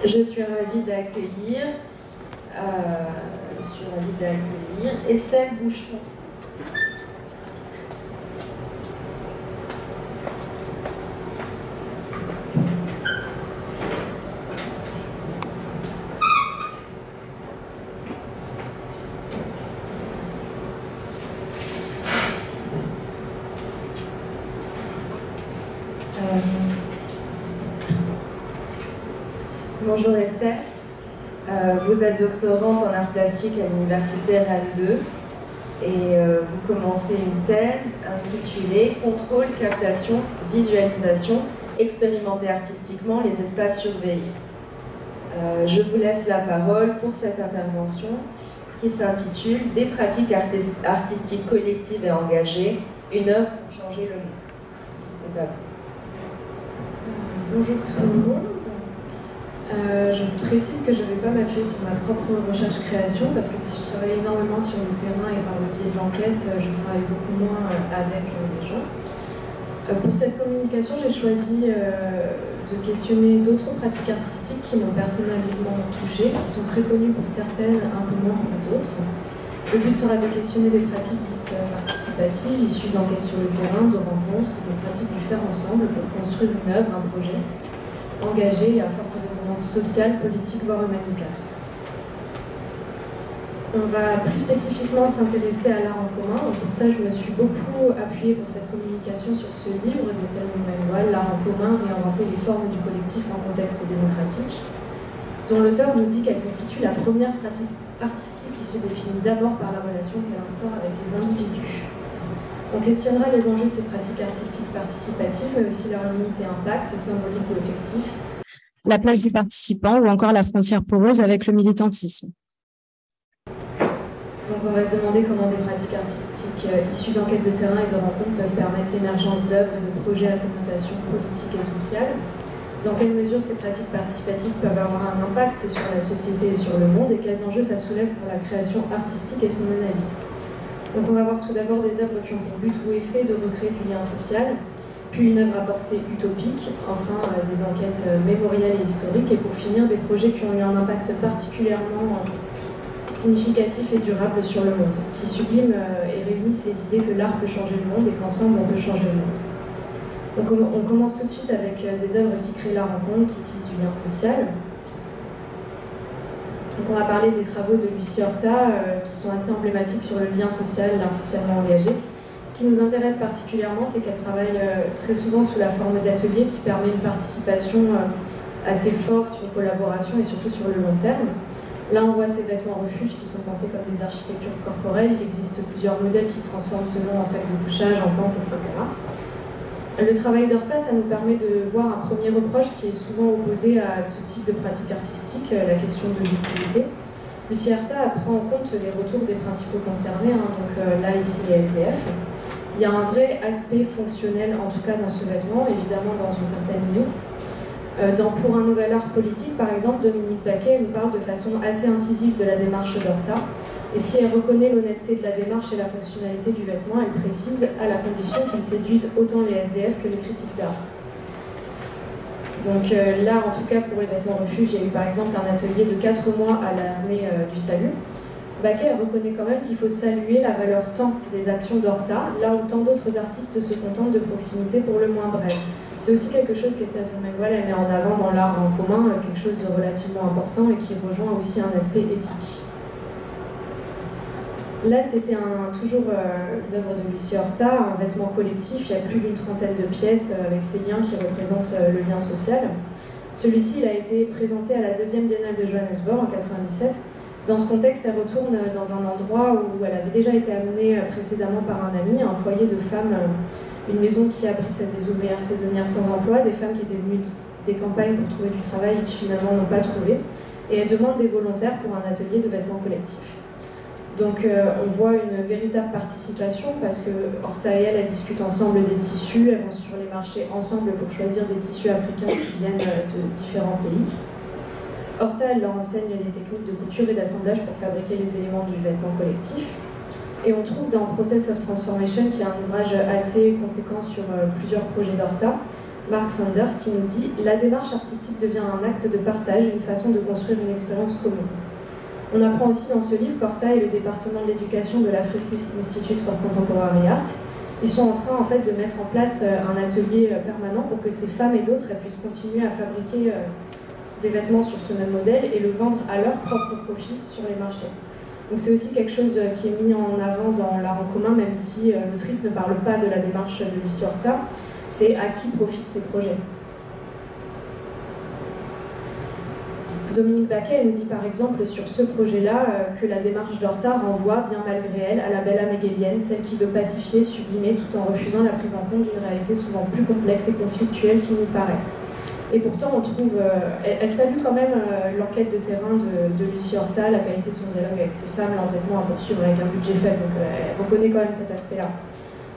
Je suis ravie d'accueillir Estelle Boucheron. Bonjour Estelle, vous êtes doctorante en arts plastiques à l'université Rennes 2 et vous commencez une thèse intitulée « Contrôle, captation, visualisation, expérimenter artistiquement les espaces surveillés ». Je vous laisse la parole pour cette intervention qui s'intitule « Des pratiques artistiques collectives et engagées, une œuvre pour changer le monde ». C'est à vous. Bonjour tout le monde. Je précise que je ne vais pas m'appuyer sur ma propre recherche-création parce que si je travaille énormément sur le terrain et par le biais de l'enquête, je travaille beaucoup moins avec les gens. Pour cette communication, j'ai choisi de questionner d'autres pratiques artistiques qui m'ont personnellement touchée, qui sont très connues pour certaines, un peu moins pour d'autres. Le but sera de questionner des pratiques dites participatives, issues d'enquêtes sur le terrain, de rencontres, des pratiques du faire ensemble pour construire une œuvre, un projet, engagé et à forte résonance sociale, politique, voire humanitaire. On va plus spécifiquement s'intéresser à l'art en commun. Pour ça, je me suis beaucoup appuyée pour cette communication sur ce livre d'Estelle Manuel, L'art en commun, réinventer les formes du collectif en contexte démocratique, dont l'auteur nous dit qu'elle constitue la première pratique artistique qui se définit d'abord par la relation qu'elle instaure avec les individus. On questionnera les enjeux de ces pratiques artistiques participatives, mais aussi leurs limites et impacts, symboliques ou effectifs, la place du participant ou encore la frontière poreuse avec le militantisme. Donc on va se demander comment des pratiques artistiques issues d'enquêtes de terrain et de rencontres peuvent permettre l'émergence d'œuvres et de projets à connotation politique et sociale. Dans quelle mesure ces pratiques participatives peuvent avoir un impact sur la société et sur le monde, et quels enjeux ça soulève pour la création artistique et son analyse. Donc on va voir tout d'abord des œuvres qui ont pour but ou effet de recréer du lien social, puis une œuvre à portée utopique, enfin des enquêtes mémorielles et historiques, et pour finir des projets qui ont eu un impact particulièrement significatif et durable sur le monde, qui subliment et réunissent les idées que l'art peut changer le monde et qu'ensemble on peut changer le monde. Donc on commence tout de suite avec des œuvres qui créent la rencontre, qui tissent du lien social. Donc on va parler des travaux de Lucie Horta qui sont assez emblématiques sur le lien social, l'art socialement engagé. Ce qui nous intéresse particulièrement, c'est qu'elle travaille très souvent sous la forme d'ateliers qui permet une participation assez forte, une collaboration et surtout sur le long terme. Là, on voit ces vêtements refuges qui sont pensés comme des architectures corporelles. Il existe plusieurs modèles qui se transforment selon en sacs de couchage, en tente, etc. Le travail d'Horta, ça nous permet de voir un premier reproche qui est souvent opposé à ce type de pratique artistique, la question de l'utilité. Lucie Horta prend en compte les retours des principaux concernés, donc là, ici, les SDF. Il y a un vrai aspect fonctionnel, en tout cas dans ce vêtement, évidemment dans une certaine limite. Pour un nouvel art politique, par exemple, Dominique Baquet nous parle de façon assez incisive de la démarche d'Horta. Et si elle reconnaît l'honnêteté de la démarche et la fonctionnalité du vêtement, elle précise à la condition qu'il séduise autant les SDF que les critiques d'art. Donc là, en tout cas, pour les vêtements refuges, il y a eu par exemple un atelier de 4 mois à l'armée du salut. Baquet reconnaît quand même qu'il faut saluer la valeur tant des actions d'Horta, là où tant d'autres artistes se contentent de proximité pour le moins brève. C'est aussi quelque chose qu'Estelle Manuel met en avant dans l'art en commun, quelque chose de relativement important et qui rejoint aussi un aspect éthique. Là, c'était toujours l'œuvre de Lucie Horta, un vêtement collectif. Il y a plus d'une trentaine de pièces avec ces liens qui représentent le lien social. Celui-ci, il a été présenté à la deuxième Biennale de Johannesburg en 1997. Dans ce contexte, elle retourne dans un endroit où elle avait déjà été amenée précédemment par un ami, un foyer de femmes, une maison qui abrite des ouvrières saisonnières sans emploi, des femmes qui étaient venues des campagnes pour trouver du travail et qui finalement n'ont pas trouvé. Et elle demande des volontaires pour un atelier de vêtements collectifs. Donc on voit une véritable participation parce que Horta et elle discutent ensemble des tissus, elles vont sur les marchés ensemble pour choisir des tissus africains qui viennent de différents pays. Horta, elle leur enseigne les techniques de couture et d'assemblage pour fabriquer les éléments du vêtement collectif. Et on trouve dans Process of Transformation, qui est un ouvrage assez conséquent sur plusieurs projets d'Horta, Mark Sanders, qui nous dit « La démarche artistique devient un acte de partage, une façon de construire une expérience commune ». On apprend aussi dans ce livre qu'Horta et le département de l'éducation de l'Africus Institute for Contemporary Art, ils sont en train en fait de mettre en place un atelier permanent pour que ces femmes et d'autres puissent continuer à fabriquer des vêtements sur ce même modèle et le vendre à leur propre profit sur les marchés. Donc c'est aussi quelque chose qui est mis en avant dans l'art en commun, même si l'autrice ne parle pas de la démarche de Lucie Horta, c'est à qui profitent ces projets. Dominique Baquet nous dit par exemple sur ce projet-là que la démarche d'Horta renvoie, bien malgré elle, à la belle âme hegelienne, celle qui veut pacifier, sublimer, tout en refusant la prise en compte d'une réalité souvent plus complexe et conflictuelle qu'il n'y paraît. Et pourtant, on trouve, elle salue quand même l'enquête de terrain de Lucie Horta, la qualité de son dialogue avec ses femmes, l'entêtement à poursuivre avec un budget faible, donc elle reconnaît quand même cet aspect-là.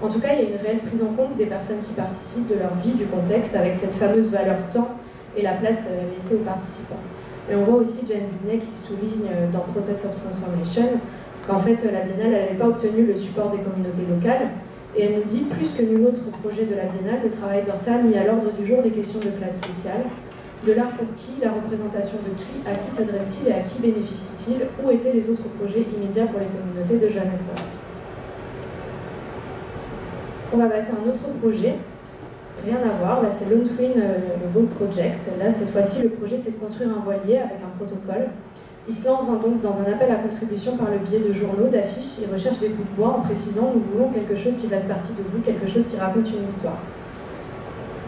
En tout cas, il y a une réelle prise en compte des personnes qui participent, de leur vie, du contexte, avec cette fameuse valeur temps et la place laissée aux participants. Et on voit aussi Jane Budney qui souligne dans Process of Transformation qu'en fait la Biennale n'avait pas obtenu le support des communautés locales. Et elle nous dit, plus que nul autre projet de la Biennale, le travail d'Horta a mis à l'ordre du jour les questions de classe sociale, de l'art pour qui, la représentation de qui, à qui s'adresse-t-il et à qui bénéficie-t-il, où étaient les autres projets immédiats pour les communautés de Johannesburg. On va passer à un autre projet. Rien à voir, là c'est Lone Twin, le Boat Project. Là, cette fois-ci, le projet c'est de construire un voilier avec un protocole. Il se lance donc dans un appel à contribution par le biais de journaux, d'affiches et recherche des bouts de bois en précisant « Nous voulons quelque chose qui fasse partie de vous, quelque chose qui raconte une histoire ».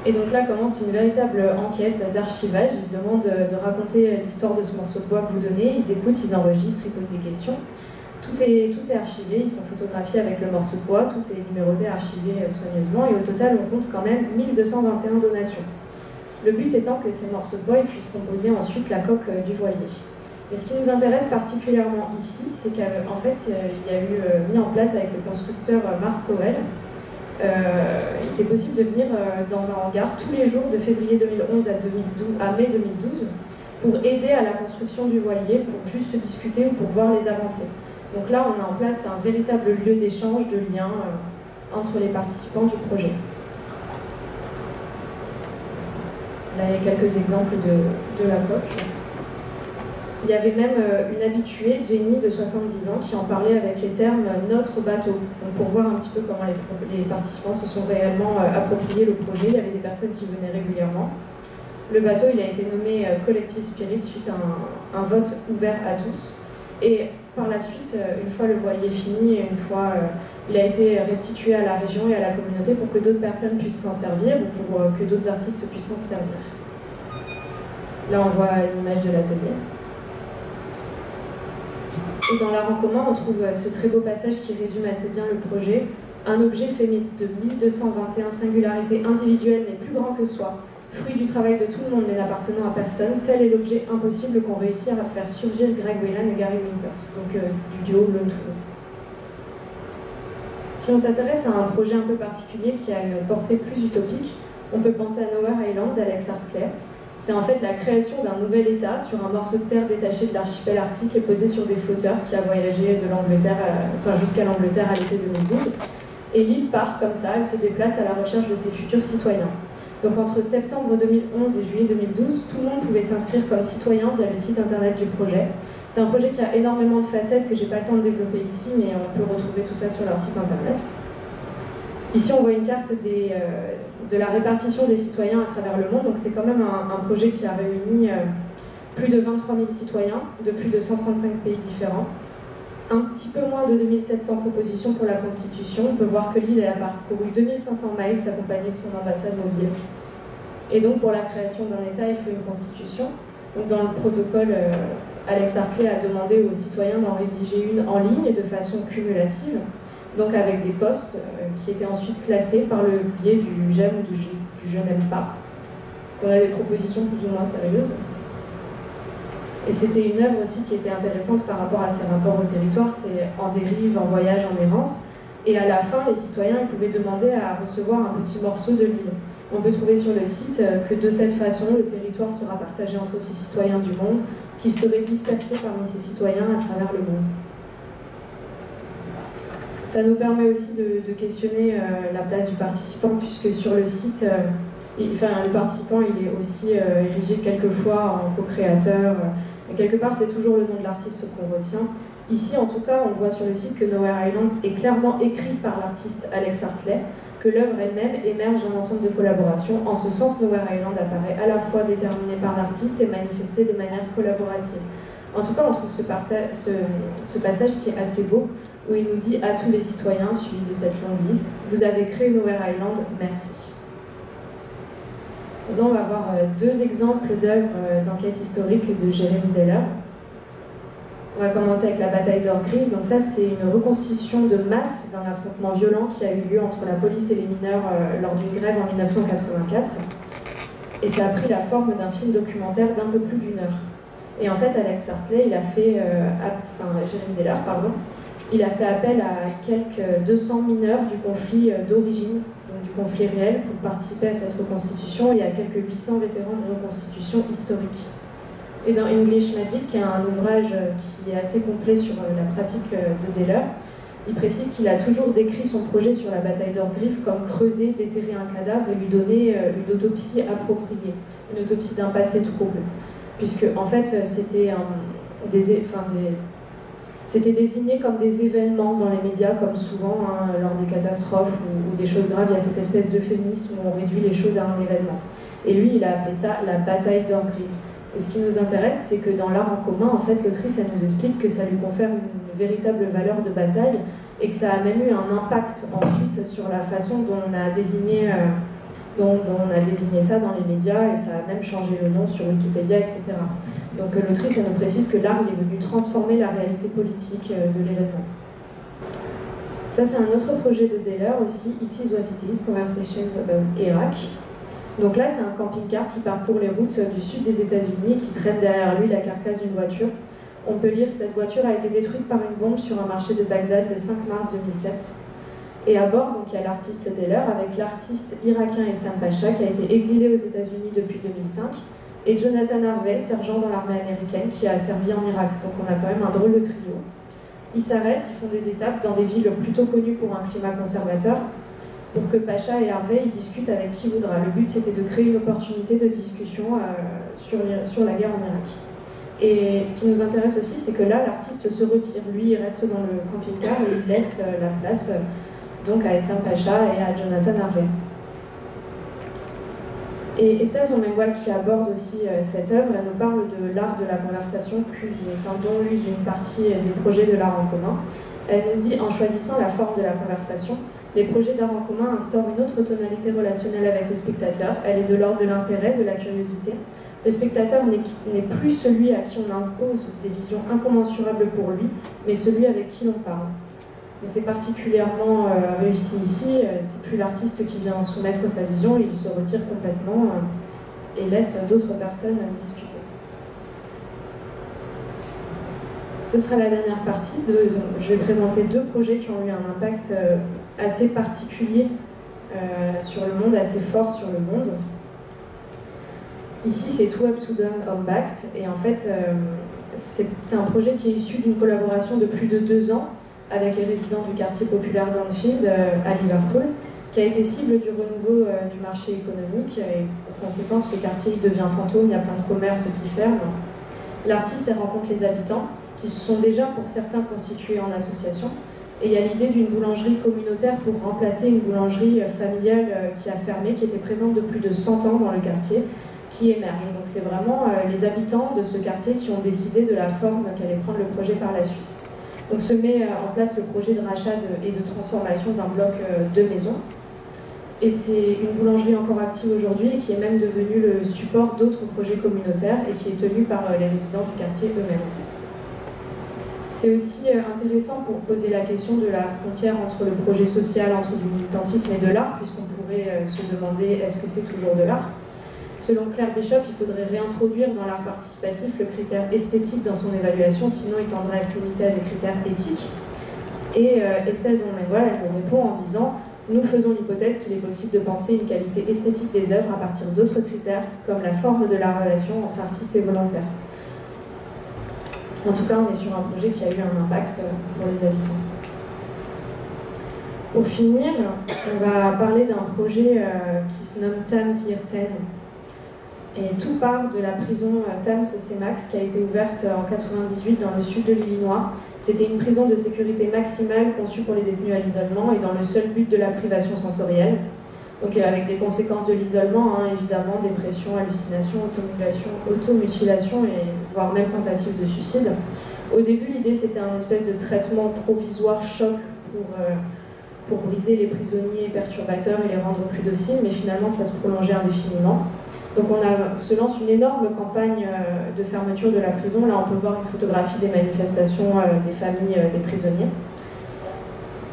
Et donc là commence une véritable enquête d'archivage. Ils demandent de raconter l'histoire de ce morceau de bois que vous donnez. Ils écoutent, ils enregistrent, ils posent des questions. Tout est archivé, ils sont photographiés avec le morceau de bois, tout est numéroté, archivé soigneusement, et au total on compte quand même 1221 donations. Le but étant que ces morceaux de bois puissent composer ensuite la coque du voilier. Et ce qui nous intéresse particulièrement ici, c'est qu'en fait il y a eu mis en place avec le constructeur Mark Powell, il était possible de venir dans un hangar tous les jours de février 2011 à mai 2012 pour aider à la construction du voilier, pour juste discuter ou pour voir les avancées. Donc là, on a en place un véritable lieu d'échange, de lien entre les participants du projet. Là, il y a quelques exemples de la coque. Il y avait même une habituée, Jenny, de 70 ans, qui en parlait avec les termes « notre bateau ». Donc pour voir un petit peu comment les participants se sont réellement appropriés le projet, il y avait des personnes qui venaient régulièrement. Le bateau, il a été nommé Collective Spirit suite à un vote ouvert à tous. Et par la suite, une fois le voilier fini et une fois il a été restitué à la région et à la communauté pour que d'autres personnes puissent s'en servir ou pour que d'autres artistes puissent s'en servir. Là, on voit une image de l'atelier. Et dans l'art en commun, on trouve ce très beau passage qui résume assez bien le projet. Un objet fait de 1221 singularités individuelles mais plus grand que soi, fruit du travail de tout le monde mais n'appartenant à personne, tel est l'objet impossible qu'ont réussi à faire surgir Greg Whelan et Gary Winters, donc du duo Lone Twin. Si on s'intéresse à un projet un peu particulier qui a une portée plus utopique, on peut penser à Nowhere Island d'Alex Hartley. C'est en fait la création d'un nouvel État sur un morceau de terre détaché de l'archipel arctique et posé sur des flotteurs qui a voyagé de l'Angleterre, jusqu'à l'Angleterre à l'été 2012. Et l'île part comme ça, elle se déplace à la recherche de ses futurs citoyens. Donc entre septembre 2011 et juillet 2012, tout le monde pouvait s'inscrire comme citoyen via le site internet du projet. C'est un projet qui a énormément de facettes que j'ai pas le temps de développer ici, mais on peut retrouver tout ça sur leur site internet. Ici, on voit une carte de la répartition des citoyens à travers le monde. Donc c'est quand même un projet qui a réuni plus de 23 000 citoyens de plus de 135 pays différents. Un petit peu moins de 2700 propositions pour la Constitution. On peut voir que l'île a parcouru 2500 miles accompagnée de son ambassade mobile. Et donc pour la création d'un État, il faut une Constitution. Donc dans le protocole, Alex Hartley a demandé aux citoyens d'en rédiger une en ligne de façon cumulative, donc avec des postes qui étaient ensuite classés par le biais du j'aime ou du je n'aime pas. On a des propositions plus ou moins sérieuses. Et c'était une œuvre aussi qui était intéressante par rapport à ses rapports au territoire, c'est en dérive, en voyage, en errance. Et à la fin, les citoyens ils pouvaient demander à recevoir un petit morceau de l'île. On peut trouver sur le site que de cette façon, le territoire sera partagé entre ces citoyens du monde, qu'ils seraient dispersés parmi ces citoyens à travers le monde. Ça nous permet aussi de questionner la place du participant, puisque sur le site, Le participant, il est aussi érigé quelquefois en co-créateur. Mais quelque part, c'est toujours le nom de l'artiste qu'on retient. Ici, en tout cas, on voit sur le site que Nowhere Island est clairement écrit par l'artiste Alex Hartley, que l'œuvre elle-même émerge d'un ensemble de collaborations. En ce sens, Nowhere Island apparaît à la fois déterminé par l'artiste et manifesté de manière collaborative. En tout cas, on trouve ce passage qui est assez beau, où il nous dit à tous les citoyens, suivi de cette longue liste, « Vous avez créé Nowhere Island, merci ». Là, on va voir deux exemples d'œuvres d'enquête historique de Jérémy Deller. On va commencer avec la bataille d'Orgriff. Donc ça, c'est une reconstitution de masse d'un affrontement violent qui a eu lieu entre la police et les mineurs lors d'une grève en 1984. Et ça a pris la forme d'un film documentaire d'un peu plus d'1 heure. Et en fait, Alex Hartley, Jérémy Deller, pardon, il a fait appel à quelques 200 mineurs du conflit d'origine, donc du conflit réel, pour participer à cette reconstitution, et à quelques 800 vétérans de reconstitution historique. Et dans English Magic, qui est un ouvrage qui est assez complet sur la pratique de Deller, il précise qu'il a toujours décrit son projet sur la bataille d'Orgriff comme creuser, déterrer un cadavre et lui donner une autopsie appropriée, une autopsie d'un passé trouble. Puisque, en fait, c'était désigné comme des événements dans les médias, comme souvent lors des catastrophes ou des choses graves. Il y a cette espèce d'euphémisme où on réduit les choses à un événement. Et lui, il a appelé ça la bataille d'Orgriff. Et ce qui nous intéresse, c'est que dans l'art en commun, en fait, l'autrice, elle nous explique que ça lui confère une véritable valeur de bataille et que ça a même eu un impact ensuite sur la façon dont on a désigné, ça dans les médias, et ça a même changé le nom sur Wikipédia, etc. Donc l'autrice, elle nous précise que l'art, il est venu transformer la réalité politique de l'événement. Ça, c'est un autre projet de Deller aussi, It Is What It Is, Conversations About Iraq. Donc là, c'est un camping-car qui parcourt les routes du sud des États-Unis et qui traîne derrière lui la carcasse d'une voiture. On peut lire « Cette voiture a été détruite par une bombe sur un marché de Bagdad le 5 mars 2007 ». Et à bord, donc, il y a l'artiste Deller avec l'artiste irakien Essam Pacha qui a été exilé aux États-Unis depuis 2005 et Jonathan Harvey, sergent dans l'armée américaine qui a servi en Irak. Donc on a quand même un drôle de trio. Ils s'arrêtent, ils font des étapes dans des villes plutôt connues pour un climat conservateur, pour que Pacha et Harvey ils discutent avec qui voudra. Le but, c'était de créer une opportunité de discussion sur la guerre en Irak. Et ce qui nous intéresse aussi, c'est que là, l'artiste se retire. Lui, il reste dans le camping-car et il laisse la place donc à Essam Pacha et à Jonathan Harvey. Et Estelle Zomengwal, qui aborde aussi cette œuvre, elle nous parle de l'art de la conversation, dont use une partie des projets de l'art en commun. Elle nous dit, en choisissant la forme de la conversation, les projets d'art en commun instaurent une autre tonalité relationnelle avec le spectateur. Elle est de l'ordre de l'intérêt, de la curiosité. Le spectateur n'est plus celui à qui on impose des visions incommensurables pour lui, mais celui avec qui l'on parle. C'est particulièrement réussi ici, c'est plus l'artiste qui vient soumettre sa vision, il se retire complètement et laisse d'autres personnes discuter. Ce sera la dernière partie. Je vais présenter deux projets qui ont eu un impact assez particulier sur le monde, assez fort sur le monde. Ici, c'est Too Up To Down Unbacked, et en fait, c'est un projet qui est issu d'une collaboration de plus de 2 ans avec les résidents du quartier populaire d'Anfield à Liverpool, qui a été cible du renouveau du marché économique, et en conséquence, le quartier devient fantôme, il y a plein de commerces qui ferment. L'artiste rencontre les habitants, qui se sont déjà pour certains constitués en association, et il y a l'idée d'une boulangerie communautaire pour remplacer une boulangerie familiale qui a fermé, qui était présente de plus de 100 ans dans le quartier, qui émerge. Donc c'est vraiment les habitants de ce quartier qui ont décidé de la forme qu'allait prendre le projet par la suite. Donc se met en place le projet de rachat et de transformation d'un bloc de maisons. Et c'est une boulangerie encore active aujourd'hui et qui est même devenue le support d'autres projets communautaires et qui est tenue par les résidents du quartier eux-mêmes. C'est aussi intéressant pour poser la question de la frontière entre le projet social, entre du militantisme et de l'art, puisqu'on pourrait se demander est-ce que c'est toujours de l'art. Selon Claire Bishop, il faudrait réintroduire dans l'art participatif le critère esthétique dans son évaluation, sinon il tendrait à se limiter à des critères éthiques. Et Estelle Zomengwal, elle nous répond en disant « Nous faisons l'hypothèse qu'il est possible de penser une qualité esthétique des œuvres à partir d'autres critères, comme la forme de la relation entre artistes et volontaires. » En tout cas, on est sur un projet qui a eu un impact pour les habitants. Pour finir, on va parler d'un projet qui se nomme Tams Year 10. Et tout part de la prison Tams C-Max qui a été ouverte en 1998 dans le sud de l'Illinois. C'était une prison de sécurité maximale conçue pour les détenus à l'isolement et dans le seul but de la privation sensorielle. Donc avec des conséquences de l'isolement, évidemment, dépression, hallucination, automutilation et voire même tentative de suicide. Au début, l'idée c'était un espèce de traitement provisoire choc pour briser les prisonniers perturbateurs et les rendre plus dociles, mais finalement ça se prolongeait indéfiniment. Donc on se lance une énorme campagne de fermeture de la prison. Là on peut voir une photographie des manifestations des familles des prisonniers.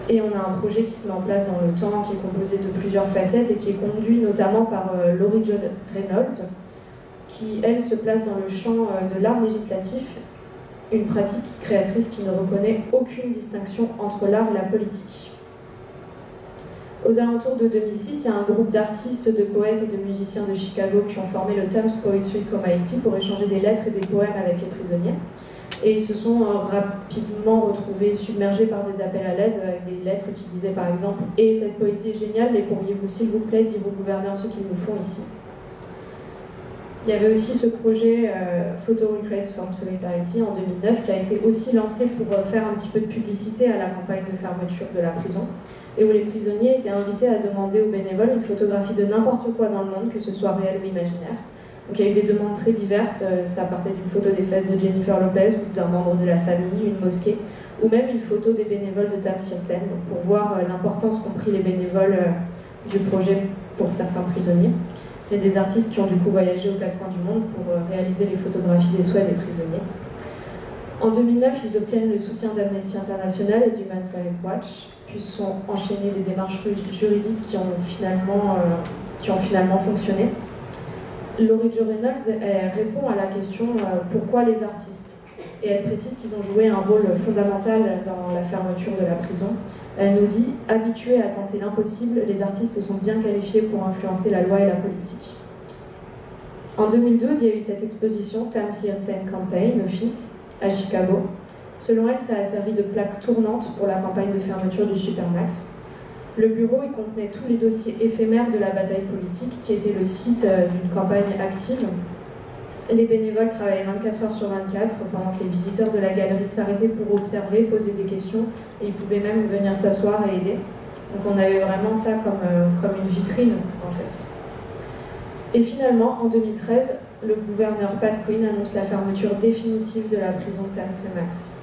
Et on a un projet qui se met en place dans le temps, qui est composé de plusieurs facettes et qui est conduit notamment par Laurie Jo Reynolds, qui elle se place dans le champ de l'art législatif, une pratique créatrice qui ne reconnaît aucune distinction entre l'art et la politique. Aux alentours de 2006, il y a un groupe d'artistes, de poètes et de musiciens de Chicago qui ont formé le Tams Poetry Committee pour échanger des lettres et des poèmes avec les prisonniers. Et ils se sont rapidement retrouvés submergés par des appels à l'aide, avec des lettres qui disaient par exemple « Et cette poésie est géniale, mais pourriez-vous s'il vous plaît dire aux gouverneurs ce qu'ils nous font ici ?» Il y avait aussi ce projet Photo Request from Solidarity en 2009 qui a été aussi lancé pour faire un petit peu de publicité à la campagne de fermeture de la prison, et où les prisonniers étaient invités à demander aux bénévoles une photographie de n'importe quoi dans le monde, que ce soit réel ou imaginaire. Donc il y a eu des demandes très diverses, ça partait d'une photo des fesses de Jennifer Lopez ou d'un membre de la famille, une mosquée, ou même une photo des bénévoles de Tams Year 10, pour voir l'importance qu'ont pris les bénévoles du projet pour certains prisonniers. Il y a des artistes qui ont du coup voyagé aux quatre coins du monde pour réaliser les photographies des souhaits des prisonniers. En 2009, ils obtiennent le soutien d'Amnesty International et du Human Rights Watch, puis sont enchaînées des démarches juridiques qui ont finalement fonctionné. Laurie Jo Reynolds répond à la question pourquoi les artistes, et elle précise qu'ils ont joué un rôle fondamental dans la fermeture de la prison. Elle nous dit « Habitués à tenter l'impossible, les artistes sont bien qualifiés pour influencer la loi et la politique ». En 2012, il y a eu cette exposition Tams Year 10 Campaign Office à Chicago. Selon elle, ça a servi de plaque tournante pour la campagne de fermeture du Supermax. Le bureau y contenait tous les dossiers éphémères de la bataille politique, qui était le site d'une campagne active. Les bénévoles travaillaient 24 heures sur 24, pendant que les visiteurs de la galerie s'arrêtaient pour observer, poser des questions, et ils pouvaient même venir s'asseoir et aider. Donc on avait vraiment ça comme une vitrine, en fait. Et finalement, en 2013, le gouverneur Pat Quinn annonce la fermeture définitive de la prison Tams C-Max.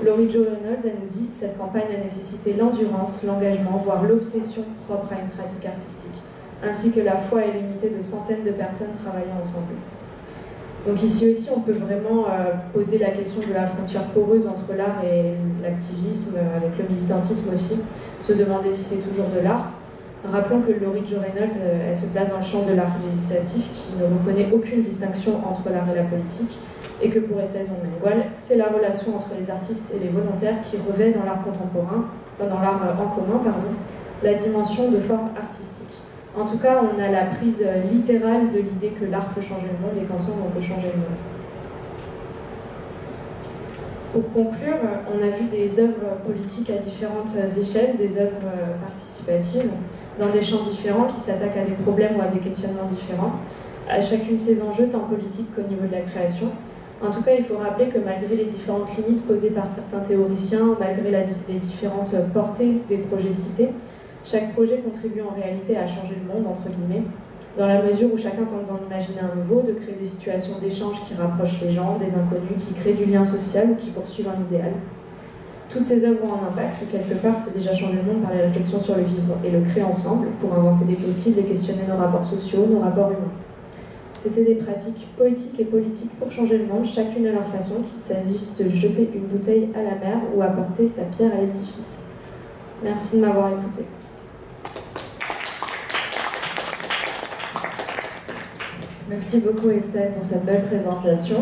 Laurie Jo Reynolds, elle nous dit « Cette campagne a nécessité l'endurance, l'engagement, voire l'obsession propre à une pratique artistique, ainsi que la foi et l'unité de centaines de personnes travaillant ensemble. » Donc ici aussi, on peut vraiment poser la question de la frontière poreuse entre l'art et l'activisme, avec le militantisme aussi, se demander si c'est toujours de l'art. Rappelons que Laurie Jo Reynolds, elle se place dans le champ de l'art législatif qui ne reconnaît aucune distinction entre l'art et la politique, et que pour Estelle Zumwalt, c'est la relation entre les artistes et les volontaires qui revêt dans l'art contemporain, dans l'art en commun, la dimension de forme artistique. En tout cas, on a la prise littérale de l'idée que l'art peut changer le monde et qu'ensemble on peut changer le monde. Pour conclure, on a vu des œuvres politiques à différentes échelles, des œuvres participatives, dans des champs différents qui s'attaquent à des problèmes ou à des questionnements différents, à chacune de ces enjeux, tant politiques qu'au niveau de la création. En tout cas, il faut rappeler que malgré les différentes limites posées par certains théoriciens, malgré les différentes portées des projets cités, chaque projet contribue en réalité à changer le monde, entre guillemets, dans la mesure où chacun tente d'en imaginer un nouveau, de créer des situations d'échange qui rapprochent les gens, des inconnus, qui créent du lien social ou qui poursuivent un idéal. Toutes ces œuvres ont un impact et quelque part, c'est déjà changer le monde par les réflexions sur le vivre et le créer ensemble pour inventer des possibles et questionner nos rapports sociaux, nos rapports humains. C'était des pratiques poétiques et politiques pour changer le monde, chacune à leur façon, qu'il s'agisse de jeter une bouteille à la mer ou apporter sa pierre à l'édifice. Merci de m'avoir écouté. Merci beaucoup Estelle pour cette belle présentation.